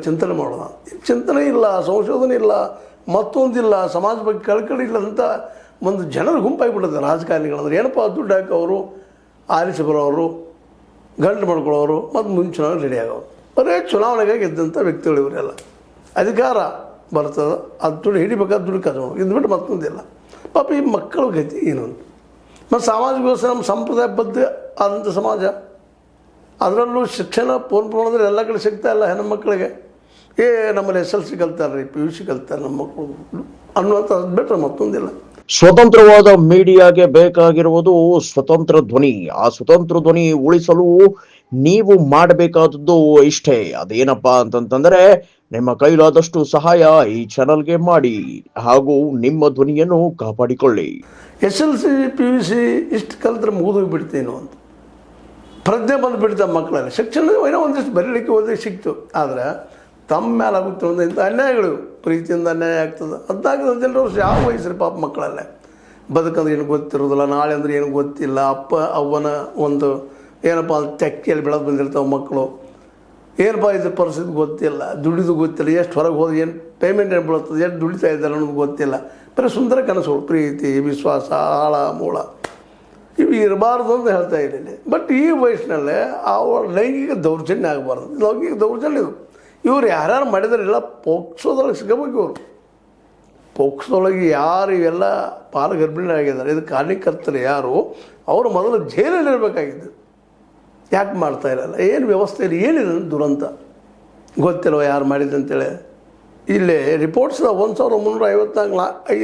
ಚಿಂತನೆ ಮಾಡೋಣ. ಚಿಂತನೆ ಇಲ್ಲ, ಸಂಶೋಧನೆ ಇಲ್ಲ, ಮತ್ತೊಂದಿಲ್ಲ, ಸಮಾಜ ಬಗ್ಗೆ ಕಳ್ಕಳಿ ಇಲ್ಲ ಅಂತ ಒಂದು ಜನರ ಗುಂಪಾಗಿಬಿಡುತ್ತೆ ರಾಜಕಾರಣಿಗಳಂದ್ರೆ. ಏನಪ್ಪ ದುಡ್ಡು ಹಾಕೋರು, ಆರಿಸಿ ಬರೋರು, ಗಂಟು ಮಾಡ್ಕೊಳ್ಳೋರು, ಮತ್ತು ಮುಂಚೂಣಿ ರೆಡಿ ಆಗೋರು, ಬರೀ ಚುನಾವಣೆಗೆ ಗೆದ್ದಂಥ ವ್ಯಕ್ತಿಗಳು ಇವರೆಲ್ಲ. ಅಧಿಕಾರ ಬರ್ತದೆ, ಅದು ದುಡ್ಡು ಹಿಡಿಬೇಕಾದ ದುಡ್ಡು ಕಸ್ಕೊಂಡು ಇದ್ಬಿಟ್ಟು ಮತ್ತೊಂದಿಲ್ಲ. ಪಾಪ ಈ ಮಕ್ಕಳು ಗತಿ ಏನು ಅಂತ. ಮತ್ತು ಸಾಮಾಜಿಕ ವ್ಯವಸ್ಥೆ ನಮ್ಮ ಸಂಪ್ರದಾಯಬದ್ಧ ಆದಂಥ ಸಮಾಜ, ಅದರಲ್ಲೂ ಶಿಕ್ಷಣ ಪೂರ್ಣಪ್ರಮಾಣದಲ್ಲಿ ಎಲ್ಲ ಕಡೆ ಸಿಗ್ತಾ ಇಲ್ಲ ಹೆಣ್ಣು ಮಕ್ಕಳಿಗೆ. ನಮ್ಮಲ್ಲಿ SLC ಕಲ್ತಾರೆ ರೀ, PUC ಕಲ್ತಾರೆ ನಮ್ಮ ಮಕ್ಕಳು ಅನ್ನುವಂಥದ್ದು ಬಿಟ್ಟರೆ ಮತ್ತೊಂದಿಲ್ಲ. ಸ್ವತಂತ್ರವಾದ ಮೀಡಿಯಾಗೆ ಬೇಕಾಗಿರುವುದು ಸ್ವತಂತ್ರ ಧ್ವನಿ. ಆ ಸ್ವತಂತ್ರ ಧ್ವನಿ ಉಳಿಸಲು ನೀವು ಮಾಡಬೇಕಾದದ್ದು ಇಷ್ಟೇ. ಅದೇನಪ್ಪಾ ಅಂತಂತಂದ್ರೆ ನಿಮ್ಮ ಕೈಲಾದಷ್ಟು ಸಹಾಯ ಈ ಚಾನಲ್ಗೆ ಮಾಡಿ ಹಾಗೂ ನಿಮ್ಮ ಧ್ವನಿಯನ್ನು ಕಾಪಾಡಿಕೊಳ್ಳಿ. SLC PUC ಇಷ್ಟು ಕಲಿತ್ರೆ ಮುಗಿದೋಗ್ಬಿಡ್ತೇನೋ ಅಂತ ಪ್ರಜ್ಞೆ ಬಂದುಬಿಡ್ತಾ ಮಕ್ಕಳಲ್ಲಿ. ಶಿಕ್ಷಣ ಏನೋ ಒಂದಿಷ್ಟು ಬರೀಲಿಕ್ಕೆ ಓದಲಿಕ್ಕೆ ಸಿಕ್ತು, ಆದರೆ ತಮ್ಮ ಮೇಲೆ ಆಗುತ್ತೆ ಒಂದು ಇಂಥ ಅನ್ಯಾಯಗಳು, ಪ್ರೀತಿಯಿಂದ ಅನ್ಯಾಯ ಆಗ್ತದೆ. 14-15 ವರ್ಷ ಯಾವ ವಯಸ್ಸು ಪಾಪ ಮಕ್ಕಳಲ್ಲೇ ಬದುಕಂದ್ರೆ ಏನು ಗೊತ್ತಿರೋದಿಲ್ಲ, ನಾಳೆ ಅಂದ್ರೆ ಏನು ಗೊತ್ತಿಲ್ಲ. ಅಪ್ಪ ಅವ್ವನ ಒಂದು ಏನಪ್ಪ ತೆಕ್ಕಿಯಲ್ಲಿ ಬೆಳೆದು ಬಂದಿರ್ತಾವೆ ಮಕ್ಕಳು. ಏನಪ್ಪ ಇದ್ರ ಪರಿಸ್ಥಿತಿ ಗೊತ್ತಿಲ್ಲ, ದುಡಿದು ಗೊತ್ತಿಲ್ಲ, ಎಷ್ಟು ಹೊರಗೆ ಹೋದ್ರೆ ಏನು ಪೇಮೆಂಟ್ ಏನು ಬೀಳುತ್ತದೆ, ಎಷ್ಟು ದುಡಿತಾ ಇದ್ದಾರೆ ಅನ್ನೋದು ಗೊತ್ತಿಲ್ಲ. ಬರೀ ಸುಂದರ ಕನಸುಗಳು, ಪ್ರೀತಿ, ವಿಶ್ವಾಸ, ಆಳ ಮೂಳ ಇವು ಇರಬಾರ್ದು ಅಂತ ಹೇಳ್ತಾ ಇದ್ದೀನಿ. ಬಟ್ ಈ ವಯಸ್ಸಿನಲ್ಲೇ ಅವಳ ಲೈಂಗಿಕ ದೌರ್ಜನ್ಯ ಆಗಬಾರ್ದು. ಲೈಂಗಿಕ ದೌರ್ಜನ್ಯ ಇದು. ಇವ್ರು ಯಾರ್ಯಾರು ಮಾಡಿದಾರೆಲ್ಲ ಪೋಕ್ಸೋದೊಳಗೆ ಸಿಗಬೇಕು. ಇವರು ಪೋಕ್ಸೋದೊಳಗೆ ಯಾರು ಇವೆಲ್ಲ ಪಾಲುಗರ್ಭಿಣಿ ಆಗಿದ್ದಾರೆ, ಇದು ಕಾರಣಕರ್ತರು ಯಾರು, ಅವರು ಮೊದಲು ಜೈಲಲ್ಲಿರಬೇಕಾಗಿದ್ದು. ಯಾಕೆ ಮಾಡ್ತಾ ಇರಲ್ಲ? ಏನು ವ್ಯವಸ್ಥೆಯಲ್ಲಿ ಏನಿದೆ ದುರಂತ ಗೊತ್ತಿಲ್ವ ಯಾರು ಮಾಡಿದ್ದಂತೇಳಿ. ಇಲ್ಲೇ ರಿಪೋರ್ಟ್ಸ್ 1354 5